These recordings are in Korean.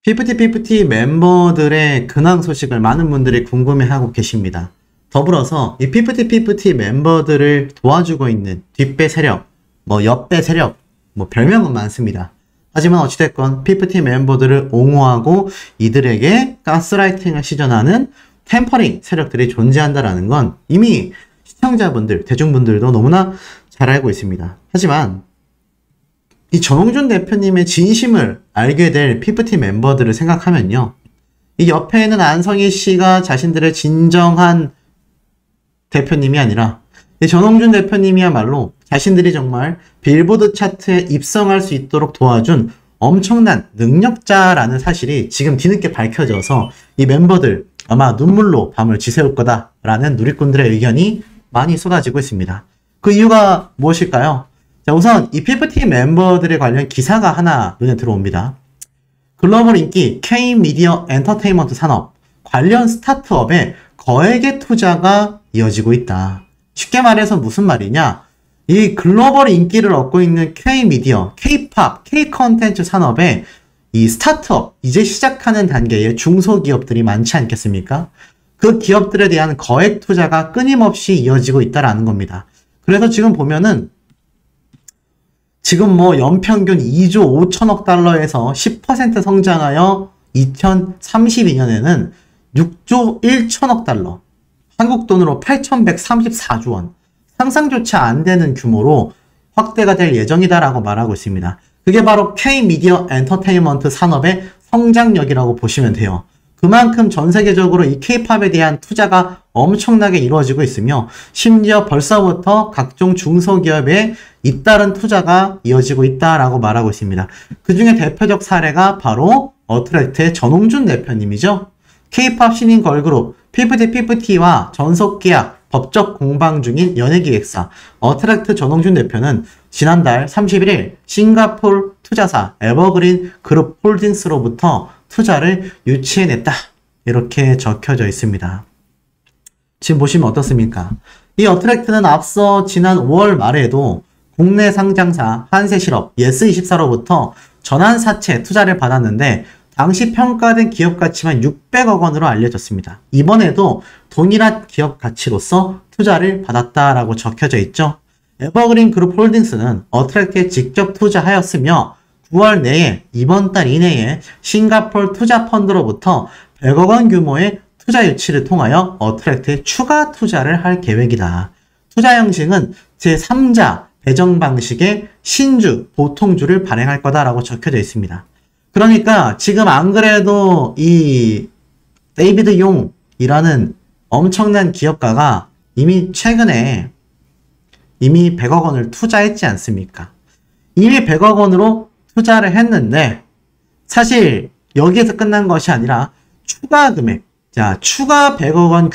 피프티피프티 멤버들의 근황 소식을 많은 분들이 궁금해하고 계십니다. 더불어서 이 피프티피프티 멤버들을 도와주고 있는 뒷배 세력, 옆배 세력, 별명은 많습니다. 하지만 어찌됐건 피프티 멤버들을 옹호하고 이들에게 가스라이팅을 시전하는 템퍼링 세력들이 존재한다는 건 이미 시청자분들, 대중분들도 너무나 잘 알고 있습니다. 하지만 이 전홍준 대표님의 진심을 알게 될 피프티 멤버들을 생각하면요. 이 옆에는 안성희 씨가 자신들의 진정한 대표님이 아니라 이 전홍준 대표님이야말로 자신들이 정말 빌보드 차트에 입성할 수 있도록 도와준 엄청난 능력자라는 사실이 지금 뒤늦게 밝혀져서 이 멤버들 아마 눈물로 밤을 지새울 거다라는 누리꾼들의 의견이 많이 쏟아지고 있습니다. 그 이유가 무엇일까요? 자, 우선 이 피프티 멤버들에 관련 기사가 하나 눈에 들어옵니다. 글로벌 인기 K-미디어 엔터테인먼트 산업 관련 스타트업에 거액의 투자가 이어지고 있다. 쉽게 말해서 무슨 말이냐? 이 글로벌 인기를 얻고 있는 K-미디어, K-팝, K-컨텐츠 산업에 이 스타트업, 이제 시작하는 단계의 중소기업들이 많지 않겠습니까? 그 기업들에 대한 거액 투자가 끊임없이 이어지고 있다라는 겁니다. 그래서 지금 보면은 지금 연평균 2조 5천억 달러에서 10% 성장하여 2032년에는 6조 1천억 달러, 한국 돈으로 8,134조 원, 상상조차 안 되는 규모로 확대가 될 예정이다라고 말하고 있습니다. 그게 바로 K-미디어 엔터테인먼트 산업의 성장력이라고 보시면 돼요. 그만큼 전 세계적으로 이 K-팝에 대한 투자가 엄청나게 이루어지고 있으며 심지어 벌써부터 각종 중소기업에 잇따른 투자가 이어지고 있다라고 말하고 있습니다. 그 중에 대표적 사례가 바로 어트랙트의 전홍준 대표님이죠. K-팝 신인 걸그룹 피프티피프티와 전속계약 법적 공방 중인 연예기획사 어트랙트 전홍준 대표는 지난달 31일 싱가포르 투자사 에버그린 그룹 홀딩스로부터 투자를 유치해냈다. 이렇게 적혀져 있습니다. 지금 보시면 어떻습니까? 이 어트랙트는 앞서 지난 5월 말에도 국내 상장사 한세실업 예스24로부터 전환사채 투자를 받았는데 당시 평가된 기업 가치만 600억 원으로 알려졌습니다. 이번에도 동일한 기업 가치로서 투자를 받았다라고 적혀져 있죠. 에버그린 그룹 홀딩스는 어트랙트에 직접 투자하였으며 9월 내에 이번 달 이내에 싱가포르 투자 펀드로부터 100억 원 규모의 투자 유치를 통하여 어트랙트에 추가 투자를 할 계획이다. 투자 형식은 제3자 배정 방식의 신주, 보통주를 발행할 거다라고 적혀져 있습니다. 그러니까 지금 안 그래도 이 데이비드 용이라는 엄청난 기업가가 이미 최근에 이미 100억 원을 투자했지 않습니까? 이미 100억 원으로 투자를 했는데 사실 여기에서 끝난 것이 아니라 추가 금액, 자 추가 100억 원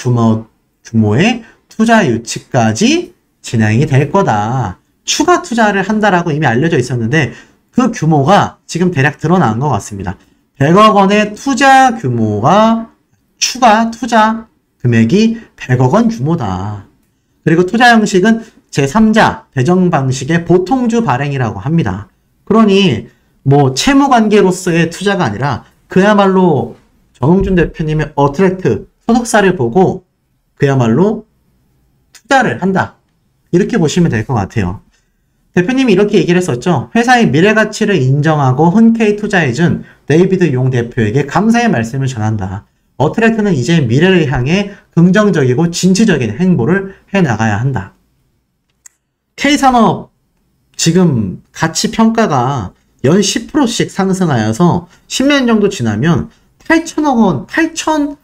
규모의 투자 유치까지 진행이 될 거다. 추가 투자를 한다라고 이미 알려져 있었는데 그 규모가 지금 대략 드러난 것 같습니다. 100억 원의 투자 규모가 추가 투자 금액이 100억 원 규모다. 그리고 투자 형식은 제3자 배정 방식의 보통주 발행이라고 합니다. 그러니 채무관계로서의 투자가 아니라 그야말로 전홍준 대표님의 어트랙트 소속사를 보고 그야말로 투자를 한다. 이렇게 보시면 될 것 같아요. 대표님이 이렇게 얘기를 했었죠. 회사의 미래가치를 인정하고 흔쾌히 투자해준 데이비드 용 대표에게 감사의 말씀을 전한다. 어트랙트는 이제 미래를 향해 긍정적이고 진취적인 행보를 해나가야 한다. K산업 지금 가치 평가가 연 10%씩 상승하여서 10년 정도 지나면 8천억 원, 8천억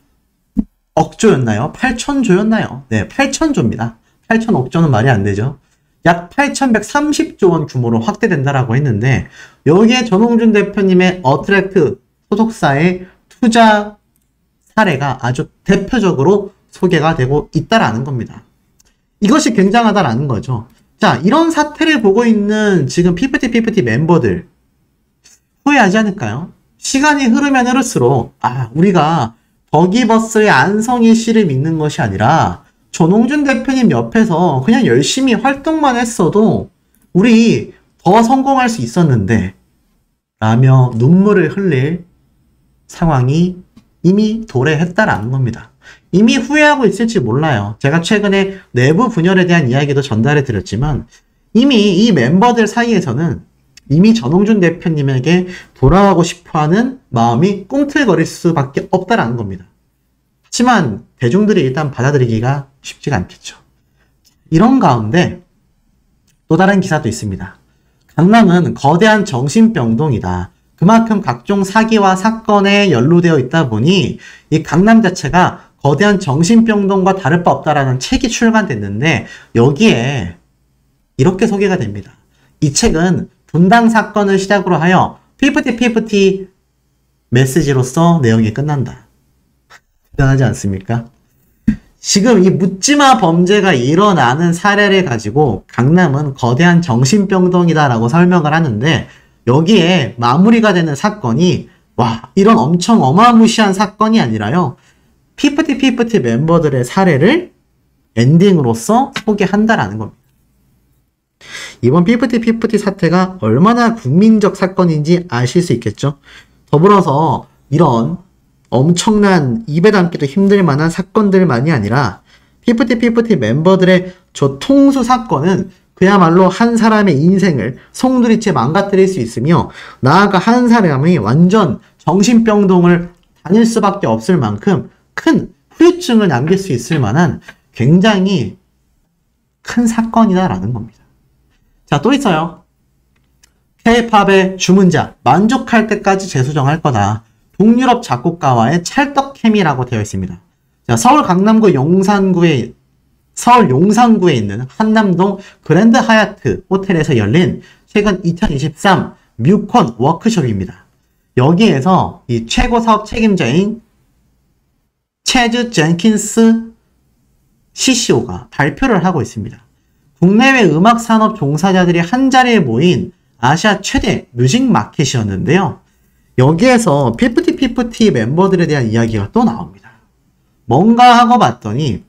조였나요? 8천조였나요? 네, 8천조입니다. 8천억 조는 말이 안 되죠. 약 8,130조 원 규모로 확대된다라고 했는데 여기에 전홍준 대표님의 어트랙트 소속사의 투자 사례가 아주 대표적으로 소개가 되고 있다라는 겁니다. 이것이 굉장하다라는 거죠. 자, 이런 사태를 보고 있는 지금 피프티 멤버들 후회하지 않을까요? 시간이 흐르면 흐를수록 우리가 버기버스의 안성희 씨를 믿는 것이 아니라 전홍준 대표님 옆에서 그냥 열심히 활동만 했어도 우리 더 성공할 수 있었는데 라며 눈물을 흘릴 상황이 이미 도래했다라는 겁니다. 이미 후회하고 있을지 몰라요. 제가 최근에 내부 분열에 대한 이야기도 전달해 드렸지만 이미 이 멤버들 사이에서는 이미 전홍준 대표님에게 돌아가고 싶어하는 마음이 꿈틀거릴 수밖에 없다라는 겁니다. 하지만 대중들이 일단 받아들이기가 쉽지가 않겠죠. 이런 가운데 또 다른 기사도 있습니다. 강남은 거대한 정신병동이다. 그만큼 각종 사기와 사건에 연루되어 있다 보니 이 강남 자체가 거대한 정신병동과 다를 바 없다라는 책이 출간됐는데 여기에 이렇게 소개가 됩니다. 이 책은 분당 사건을 시작으로 하여 피프티 메시지로서 내용이 끝난다. 대단하지 않습니까? 지금 이 묻지마 범죄가 일어나는 사례를 가지고 강남은 거대한 정신병동이다라고 설명을 하는데 여기에 마무리가 되는 사건이 와 이런 엄청 어마무시한 사건이 아니라요. 피프티 멤버들의 사례를 엔딩으로서 소개한다라는 겁니다. 이번 피프티 사태가 얼마나 국민적 사건인지 아실 수 있겠죠. 더불어서 이런 엄청난 입에 담기도 힘들 만한 사건들만이 아니라 피프티 멤버들의 저 통수 사건은 그야말로 한 사람의 인생을 송두리째 망가뜨릴 수 있으며 나아가 한 사람이 완전 정신병동을 다닐 수밖에 없을 만큼 큰 후유증을 남길 수 있을 만한 굉장히 큰 사건이다라는 겁니다. 자, 또 있어요. K-팝의 주문자, 만족할 때까지 재수정할 거다. 동유럽 작곡가와의 찰떡 케미라고 되어 있습니다. 자, 서울 용산구에 있는 한남동 그랜드 하얏트 호텔에서 열린 최근 2023 뮤콘 워크숍입니다. 여기에서 이 최고 사업 책임자인 체즈 젠킨스 CCO가 발표를 하고 있습니다. 국내외 음악 산업 종사자들이 한자리에 모인 아시아 최대 뮤직 마켓이었는데요. 여기에서 피프티 멤버들에 대한 이야기가 또 나옵니다. 뭔가 하고 봤더니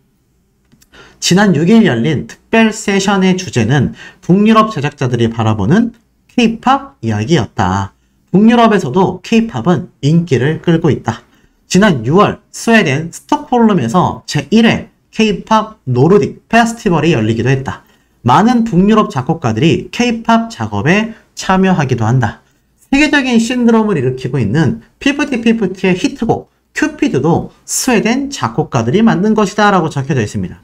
지난 6일 열린 특별 세션의 주제는 북유럽 제작자들이 바라보는 K-팝 이야기였다. 북유럽에서도 K-팝은 인기를 끌고 있다. 지난 6월 스웨덴 스톡홀름에서 제1회 K-팝 노르딕 페스티벌이 열리기도 했다. 많은 북유럽 작곡가들이 K-팝 작업에 참여하기도 한다. 세계적인 신드롬을 일으키고 있는 피프티의 히트곡 큐피드도 스웨덴 작곡가들이 만든 것이다 라고 적혀져 있습니다.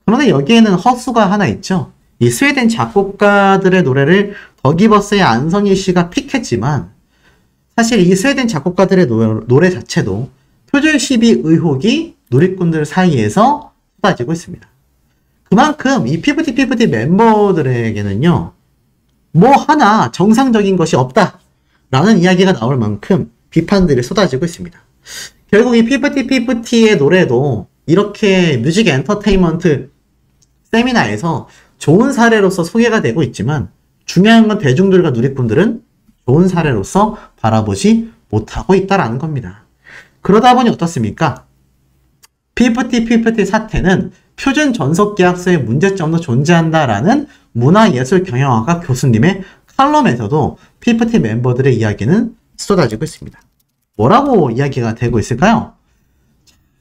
그런데 여기에는 허수가 하나 있죠. 이 스웨덴 작곡가들의 노래를 더기버스의 안성일 씨가 픽했지만 사실 이 스웨덴 작곡가들의 노래 자체도 표절 시비 의혹이 누리꾼들 사이에서 쏟아지고 있습니다. 그만큼 이 피프티 멤버들에게는요, 뭐 하나 정상적인 것이 없다 라는 이야기가 나올 만큼 비판들이 쏟아지고 있습니다. 결국 이 피프티의 노래도 이렇게 뮤직 엔터테인먼트 세미나에서 좋은 사례로서 소개가 되고 있지만 중요한 건 대중들과 누리꾼들은 좋은 사례로서 바라보지 못하고 있다라는 겁니다. 그러다 보니 어떻습니까? 피프티 사태는 표준 전속 계약서의 문제점도 존재한다라는 문화예술 경영학과 교수님의 칼럼에서도 피프티 멤버들의 이야기는 쏟아지고 있습니다. 뭐라고 이야기가 되고 있을까요?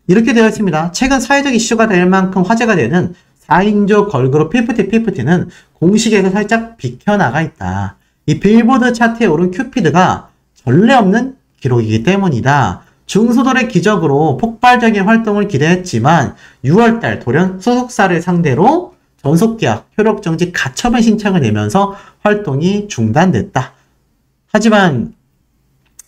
이렇게 되어 있습니다. 최근 사회적 이슈가 될 만큼 화제가 되는 4인조 걸그룹 피프티는 공식에서 살짝 비켜나가 있다. 이 빌보드 차트에 오른 큐피드가 전례 없는 기록이기 때문이다. 중소돌의 기적으로 폭발적인 활동을 기대했지만 6월달 돌연 소속사를 상대로 전속계약, 효력정지 가처분 신청을 내면서 활동이 중단됐다. 하지만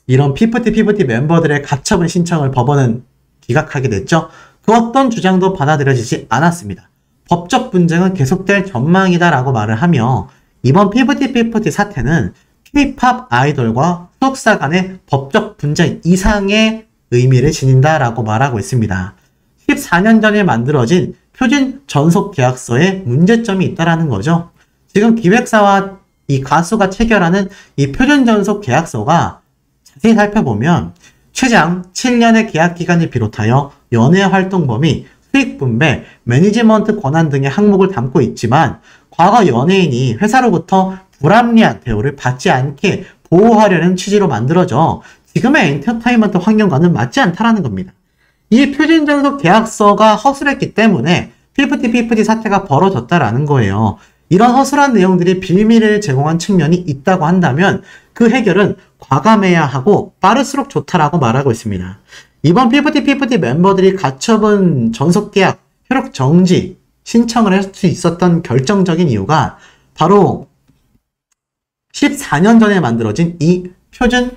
이런 피프티 멤버들의 가처분 신청을 법원은 기각하게 됐죠. 그 어떤 주장도 받아들여지지 않았습니다. 법적 분쟁은 계속될 전망이다라고 말을 하며 이번 피프티 사태는 K-팝 아이돌과 소속사 간의 법적 분쟁 이상의 의미를 지닌다라고 말하고 있습니다. 14년 전에 만들어진 표준 전속 계약서에 문제점이 있다라는 거죠. 지금 기획사와 이 가수가 체결하는 이 표준 전속 계약서가 자세히 살펴보면 최장 7년의 계약 기간을 비롯하여 연예 활동 범위, 수익 분배, 매니지먼트 권한 등의 항목을 담고 있지만 과거 연예인이 회사로부터 불합리한 대우를 받지 않게 보호하려는 취지로 만들어져 지금의 엔터테인먼트 환경과는 맞지 않다라는 겁니다. 이 표준전속 계약서가 허술했기 때문에 피프티 사태가 벌어졌다라는 거예요. 이런 허술한 내용들이 빌미를 제공한 측면이 있다고 한다면 그 해결은 과감해야 하고 빠를수록 좋다라고 말하고 있습니다. 이번 피프티 멤버들이 가처분 전속계약 효력 정지 신청을 할 수 있었던 결정적인 이유가 바로 14년 전에 만들어진 이 표준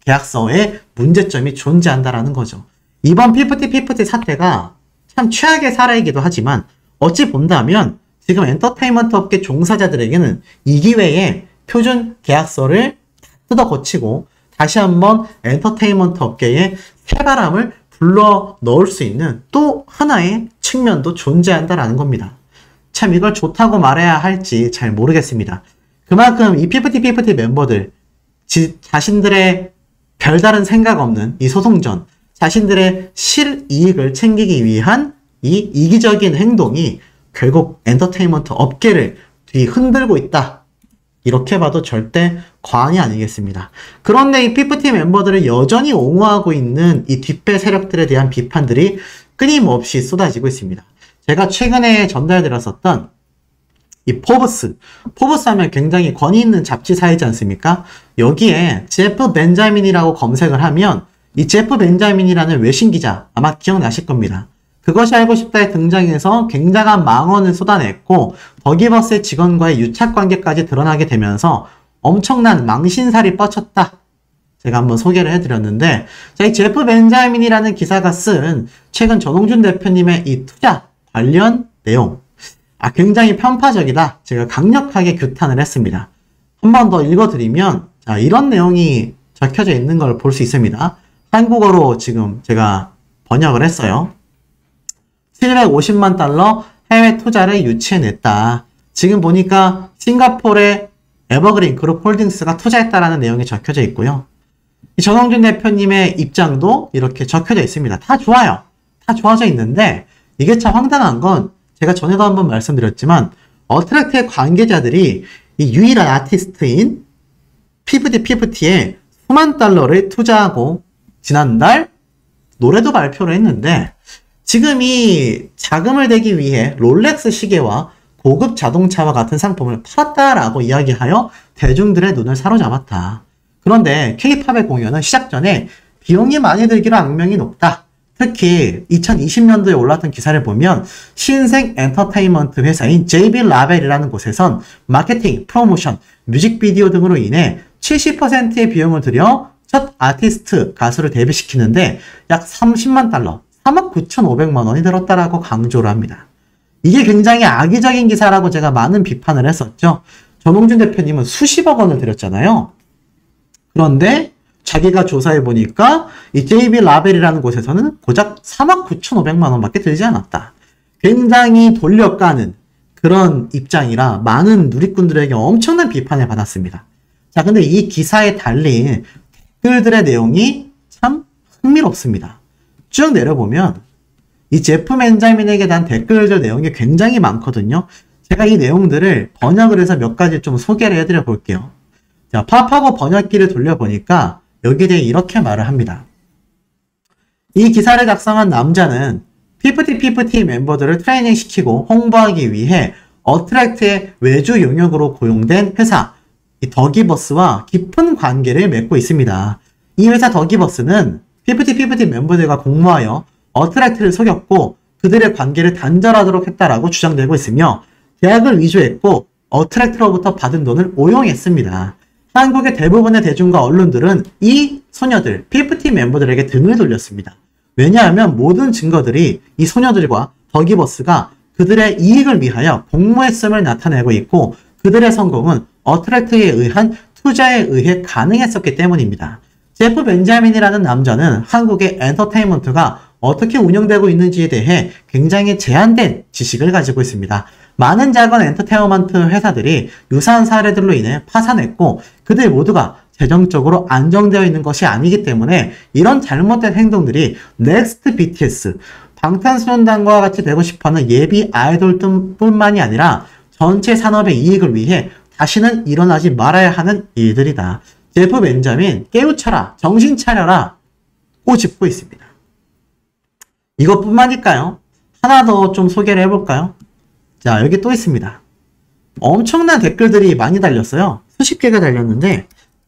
계약서에 문제점이 존재한다라는 거죠. 이번 피프티 사태가 참 최악의 사례이기도 하지만 어찌 본다면 지금 엔터테인먼트 업계 종사자들에게는 이 기회에 표준 계약서를 뜯어 고치고 다시 한번 엔터테인먼트 업계에 새바람을 불러 넣을 수 있는 또 하나의 측면도 존재한다라는 겁니다. 참 이걸 좋다고 말해야 할지 잘 모르겠습니다. 그만큼 이 피프티 멤버들 자신들의 별다른 생각 없는 이 소송전, 자신들의 실이익을 챙기기 위한 이 이기적인 행동이 결국 엔터테인먼트 업계를 뒤흔들고 있다. 이렇게 봐도 절대 과언이 아니겠습니다. 그런데 이 피프티 멤버들을 여전히 옹호하고 있는 이 뒷배 세력들에 대한 비판들이 끊임없이 쏟아지고 있습니다. 제가 최근에 전달드렸었던 이 포브스 하면 굉장히 권위 있는 잡지사이지 않습니까? 여기에 제프 벤자민이라고 검색을 하면 이 제프 벤자민이라는 외신 기자 아마 기억나실 겁니다. 그것이 알고 싶다에 등장해서 굉장한 망언을 쏟아냈고 더기버스의 직원과의 유착관계까지 드러나게 되면서 엄청난 망신살이 뻗쳤다. 제가 한번 소개를 해드렸는데 자, 이 제프 벤자민이라는 기사가 쓴 최근 전홍준 대표님의 이 투자 관련 내용 굉장히 편파적이다. 제가 강력하게 규탄을 했습니다. 한 번 더 읽어드리면 자, 이런 내용이 적혀져 있는 걸 볼 수 있습니다. 한국어로 지금 제가 번역을 했어요. 750만 달러 해외 투자를 유치해냈다. 지금 보니까 싱가포르의 에버그린 그룹 홀딩스가 투자했다라는 내용이 적혀져 있고요. 이 전홍준 대표님의 입장도 이렇게 적혀져 있습니다. 다 좋아요. 다 좋아져 있는데 이게 참 황당한 건 제가 전에도 한번 말씀드렸지만 어트랙트의 관계자들이 이 유일한 아티스트인 피프티에 수만 달러를 투자하고 지난달 노래도 발표를 했는데 지금 이 자금을 대기 위해 롤렉스 시계와 고급 자동차와 같은 상품을 팔았다라고 이야기하여 대중들의 눈을 사로잡았다. 그런데 K-팝의 공연은 시작 전에 비용이 많이 들기로 악명이 높다. 특히 2020년도에 올랐던 기사를 보면 신생 엔터테인먼트 회사인 JB 라벨이라는 곳에선 마케팅, 프로모션, 뮤직비디오 등으로 인해 70%의 비용을 들여 첫 아티스트 가수를 데뷔시키는데 약 30만 달러, 39,500만 원이 들었다라고 강조를 합니다. 이게 굉장히 악의적인 기사라고 제가 많은 비판을 했었죠. 전홍준 대표님은 수십억 원을 들였잖아요. 그런데 자기가 조사해보니까 이 JB 라벨이라는 곳에서는 고작 49,500만 원밖에 들지 않았다. 굉장히 돌려까는 그런 입장이라 많은 누리꾼들에게 엄청난 비판을 받았습니다. 자, 근데 이 기사에 달린 댓글들의 내용이 참 흥미롭습니다. 쭉 내려보면 이 제프 벤자민에게 대한 댓글들 내용이 굉장히 많거든요. 제가 이 내용들을 번역을 해서 몇 가지 좀 소개를 해드려 볼게요. 자, 팝하고 번역기를 돌려보니까 여기에 대해 이렇게 말을 합니다. 이 기사를 작성한 남자는 피프티 멤버들을 트레이닝시키고 홍보하기 위해 어트랙트의 외주 용역으로 고용된 회사 이 더기버스와 깊은 관계를 맺고 있습니다. 이 회사 더기버스는 피프티 멤버들과 공모하여 어트랙트를 속였고 그들의 관계를 단절하도록 했다라고 주장되고 있으며 계약을 위조했고 어트랙트로부터 받은 돈을 오용했습니다. 한국의 대부분의 대중과 언론들은 이 소녀들, 피프티 멤버들에게 등을 돌렸습니다. 왜냐하면 모든 증거들이 이 소녀들과 더기버스가 그들의 이익을 위하여 공모했음을 나타내고 있고 그들의 성공은 어트랙트에 의한 투자에 의해 가능했었기 때문입니다. 제프 벤자민이라는 남자는 한국의 엔터테인먼트가 어떻게 운영되고 있는지에 대해 굉장히 제한된 지식을 가지고 있습니다. 많은 작은 엔터테인먼트 회사들이 유사한 사례들로 인해 파산했고 그들 모두가 재정적으로 안정되어 있는 것이 아니기 때문에 이런 잘못된 행동들이 넥스트 BTS, 방탄소년단과 같이 되고 싶어하는 예비 아이돌뿐만이 아니라 전체 산업의 이익을 위해 다시는 일어나지 말아야 하는 일들이다. 제프 벤자민 깨우쳐라, 정신 차려라 꼬집고 있습니다. 이것뿐만일까요? 하나 더 좀 소개를 해볼까요? 자, 여기 또 있습니다. 엄청난 댓글들이 많이 달렸어요. 수십 개가 달렸는데,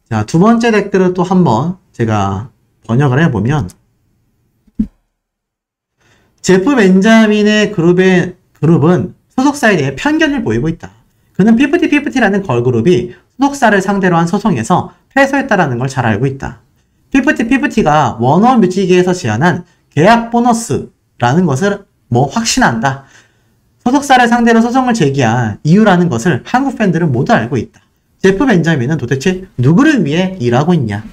자, 두 번째 댓글을 또 한번 제가 번역을 해보면, 제프 벤자민의 그룹은 소속사에 대해 편견을 보이고 있다. 그는 피프티피프티라는 걸그룹이 소속사를 상대로 한 소송에서 패소했다라는 걸 잘 알고 있다. 피프티피프티가 워너뮤직에서 제안한 계약 보너스라는 것을 확신한다. 소속사를 상대로 소송을 제기한 이유라는 것을 한국 팬들은 모두 알고 있다. 제프 벤자민은 도대체 누구를 위해 일하고 있냐?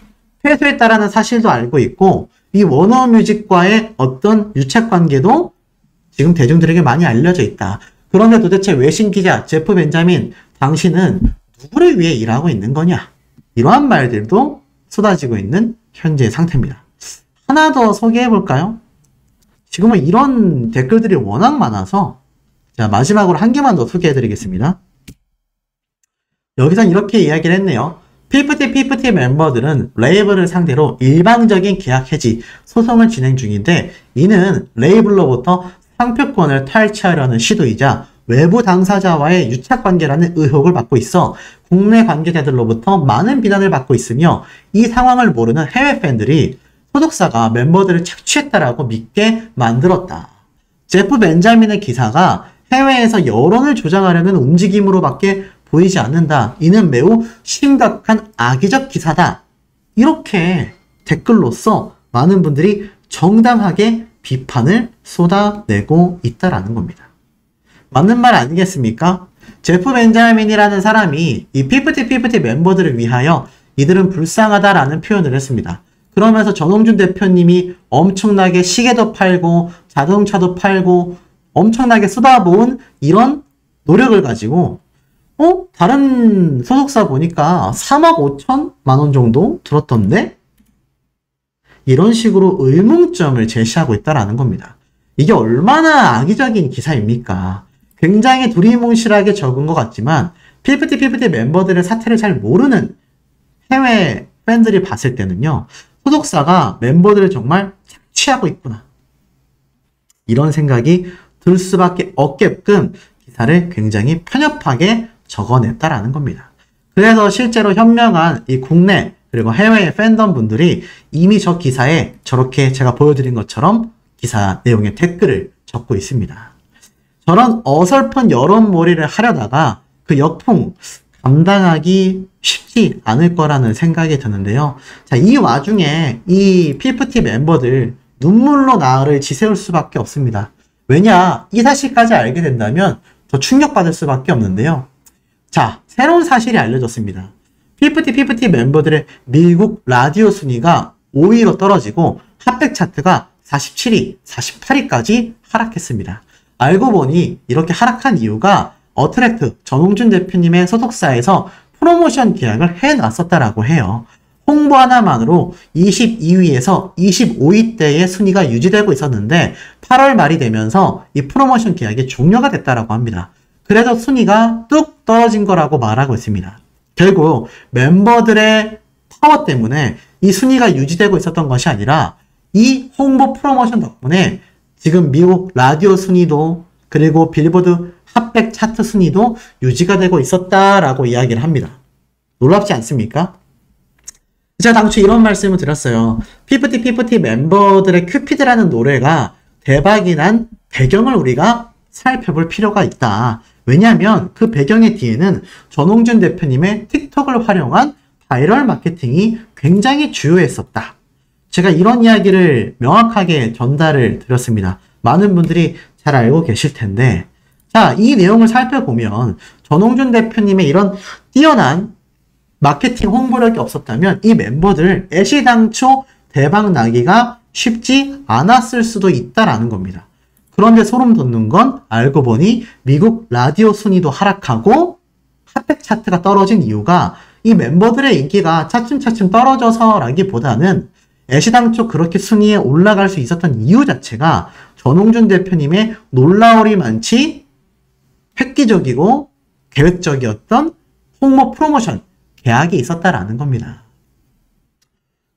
패소했다라는 사실도 알고 있고 이 워너뮤직과의 어떤 유착관계도 지금 대중들에게 많이 알려져 있다. 그런데 도대체 외신 기자 제프 벤자민, 당신은 누구를 위해 일하고 있는 거냐? 이러한 말들도 쏟아지고 있는 현재 상태입니다. 하나 더 소개해 볼까요? 지금은 이런 댓글들이 워낙 많아서 자, 마지막으로 한 개만 더 소개해 드리겠습니다. 여기선 이렇게 이야기를 했네요. 피프티 멤버들은 레이블을 상대로 일방적인 계약 해지 소송을 진행 중인데 이는 레이블로부터 상표권을 탈취하려는 시도이자 외부 당사자와의 유착관계라는 의혹을 받고 있어 국내 관계자들로부터 많은 비난을 받고 있으며 이 상황을 모르는 해외 팬들이 소속사가 멤버들을 착취했다라고 믿게 만들었다. 제프 벤자민의 기사가 해외에서 여론을 조장하려는 움직임으로밖에 보이지 않는다. 이는 매우 심각한 악의적 기사다. 이렇게 댓글로써 많은 분들이 정당하게 비판을 쏟아내고 있다라는 겁니다. 맞는 말 아니겠습니까? 제프 벤자민이라는 사람이 이 피프티 멤버들을 위하여 이들은 불쌍하다라는 표현을 했습니다. 그러면서 전홍준 대표님이 엄청나게 시계도 팔고 자동차도 팔고 엄청나게 쏟아부은 이런 노력을 가지고 다른 소속사 보니까 3억 5천만 원 정도 들었던데? 이런 식으로 의문점을 제시하고 있다라는 겁니다. 이게 얼마나 악의적인 기사입니까? 굉장히 두리뭉실하게 적은 것 같지만 피프티 멤버들의 사태를 잘 모르는 해외 팬들이 봤을 때는요. 소속사가 멤버들을 정말 착취하고 있구나. 이런 생각이 들 수밖에 없게끔 기사를 굉장히 편협하게 적어냈다라는 겁니다. 그래서 실제로 현명한 이 국내 그리고 해외의 팬덤 분들이 이미 저 기사에 저렇게 제가 보여드린 것처럼 기사 내용에 댓글을 적고 있습니다. 저런 어설픈 여론몰이를 하려다가 그 역풍 감당하기 쉽지 않을 거라는 생각이 드는데요. 자, 이 와중에 이 피프티 멤버들 눈물로 나를 지새울 수밖에 없습니다. 왜냐? 이 사실까지 알게 된다면 더 충격받을 수밖에 없는데요. 자, 새로운 사실이 알려졌습니다. 피프티 멤버들의 미국 라디오 순위가 5위로 떨어지고 핫백 차트가 47위, 48위까지 하락했습니다. 알고 보니 이렇게 하락한 이유가 어트랙트 전홍준 대표님의 소속사에서 프로모션 계약을 해놨었다라고 해요. 홍보 하나만으로 22위에서 25위대의 순위가 유지되고 있었는데 8월 말이 되면서 이 프로모션 계약이 종료가 됐다라고 합니다. 그래서 순위가 뚝 떨어진 거라고 말하고 있습니다. 결국 멤버들의 파워 때문에 이 순위가 유지되고 있었던 것이 아니라 이 홍보 프로모션 덕분에 지금 미국 라디오 순위도 그리고 빌보드 핫백 차트 순위도 유지가 되고 있었다라고 이야기를 합니다. 놀랍지 않습니까? 제가 당초 이런 말씀을 드렸어요. 피프티 멤버들의 큐피드라는 노래가 대박이 난 배경을 우리가 살펴볼 필요가 있다. 왜냐하면 그 배경의 뒤에는 전홍준 대표님의 틱톡을 활용한 바이럴 마케팅이 굉장히 주요했었다. 제가 이런 이야기를 명확하게 전달을 드렸습니다. 많은 분들이 잘 알고 계실 텐데, 자, 이 내용을 살펴보면 전홍준 대표님의 이런 뛰어난 마케팅 홍보력이 없었다면 이 멤버들 애시당초 대박 나기가 쉽지 않았을 수도 있다라는 겁니다. 그런데 소름 돋는 건 알고 보니 미국 라디오 순위도 하락하고 핫백 차트가 떨어진 이유가 이 멤버들의 인기가 차츰차츰 떨어져서라기보다는 애시당초 그렇게 순위에 올라갈 수 있었던 이유 자체가 전홍준 대표님의 놀라우리만치 획기적이고 계획적이었던 홍보 프로모션 계약이 있었다라는 겁니다.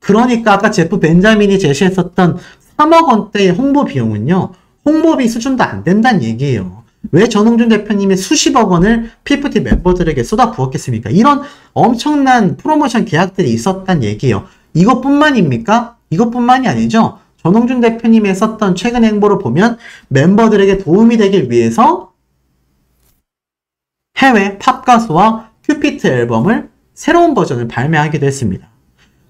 그러니까 아까 제프 벤자민이 제시했었던 3억 원대의 홍보 비용은요, 홍보비 수준도 안 된다는 얘기예요. 왜 전홍준 대표님이 수십억 원을 피프티 멤버들에게 쏟아부었겠습니까? 이런 엄청난 프로모션 계약들이 있었단 얘기예요. 이것뿐만입니까? 이것뿐만이 아니죠. 전홍준 대표님이 썼던 최근 행보를 보면 멤버들에게 도움이 되길 위해서 해외 팝 가수와 큐피트 앨범을 새로운 버전을 발매하기도 했습니다.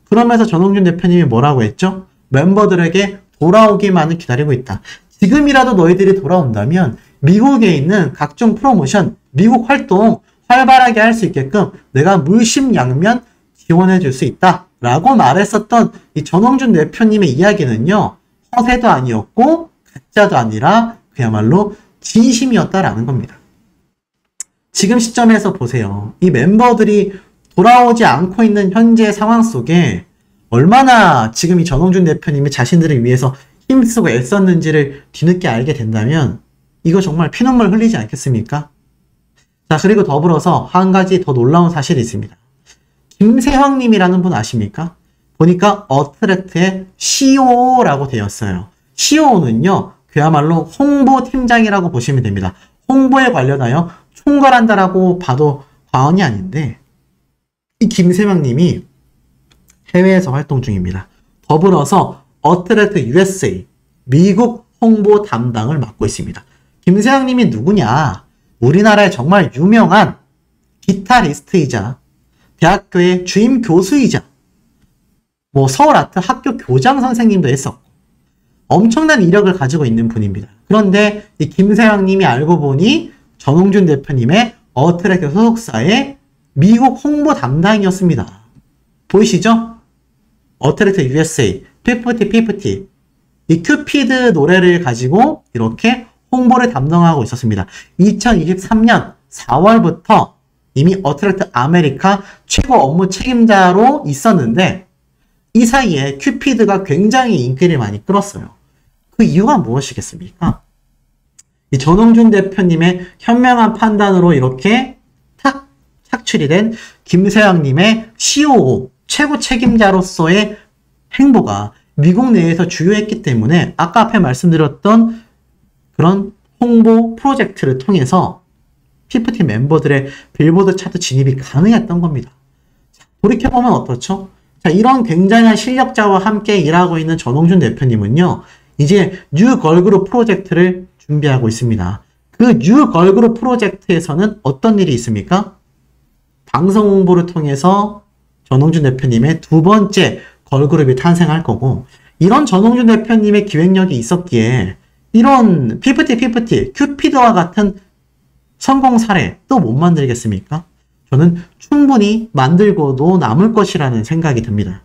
그러면서 전홍준 대표님이 뭐라고 했죠? 멤버들에게 돌아오기만을 기다리고 있다. 지금이라도 너희들이 돌아온다면 미국에 있는 각종 프로모션, 미국 활동 활발하게 할 수 있게끔 내가 물심양면 지원해 줄 수 있다 라고 말했었던 이 전홍준 대표님의 이야기는요, 허세도 아니었고 가짜도 아니라 그야말로 진심이었다라는 겁니다. 지금 시점에서 보세요. 이 멤버들이 돌아오지 않고 있는 현재 상황 속에 얼마나 지금 이 전홍준 대표님이 자신들을 위해서 힘쓰고 애썼는지를 뒤늦게 알게 된다면 이거 정말 피눈물 흘리지 않겠습니까? 자, 그리고 더불어서 한 가지 더 놀라운 사실이 있습니다. 김세황님이라는 분 아십니까? 보니까 어트랙트의 COO라고 되었어요. COO는요, 그야말로 홍보팀장이라고 보시면 됩니다. 홍보에 관련하여 총괄한다라고 봐도 과언이 아닌데, 이 김세황님이 해외에서 활동 중입니다. 더불어서 어트랙트 USA, 미국 홍보 담당을 맡고 있습니다. 김세황님이 누구냐? 우리나라의 정말 유명한 기타리스트이자 대학교의 주임 교수이자 서울아트 학교 교장 선생님도 했었고 엄청난 이력을 가지고 있는 분입니다. 그런데 이 김세황님이 알고 보니 전홍준 대표님의 어트랙트 소속사의 미국 홍보 담당이었습니다. 보이시죠? 어트랙트 USA, 피프티 이 큐피드 노래를 가지고 이렇게 홍보를 담당하고 있었습니다. 2023년 4월부터 이미 어트랙트 아메리카 최고 업무 책임자로 있었는데 이 사이에 큐피드가 굉장히 인기를 많이 끌었어요. 그 이유가 무엇이겠습니까? 이 전홍준 대표님의 현명한 판단으로 이렇게 탁 착출이 된 김세황님의 COO, 최고 책임자로서의 행보가 미국 내에서 주요했기 때문에 아까 앞에 말씀드렸던 그런 홍보 프로젝트를 통해서 피프티 멤버들의 빌보드 차트 진입이 가능했던 겁니다. 돌이켜보면 어떻죠? 자, 이런 굉장한 실력자와 함께 일하고 있는 전홍준 대표님은요, 이제 뉴 걸그룹 프로젝트를 준비하고 있습니다. 그 뉴 걸그룹 프로젝트에서는 어떤 일이 있습니까? 방송 홍보를 통해서 전홍준 대표님의 두 번째 걸그룹이 탄생할 거고, 이런 전홍준 대표님의 기획력이 있었기에 이런 피프티 큐피드와 같은 성공 사례 또 못 만들겠습니까? 저는 충분히 만들고도 남을 것이라는 생각이 듭니다.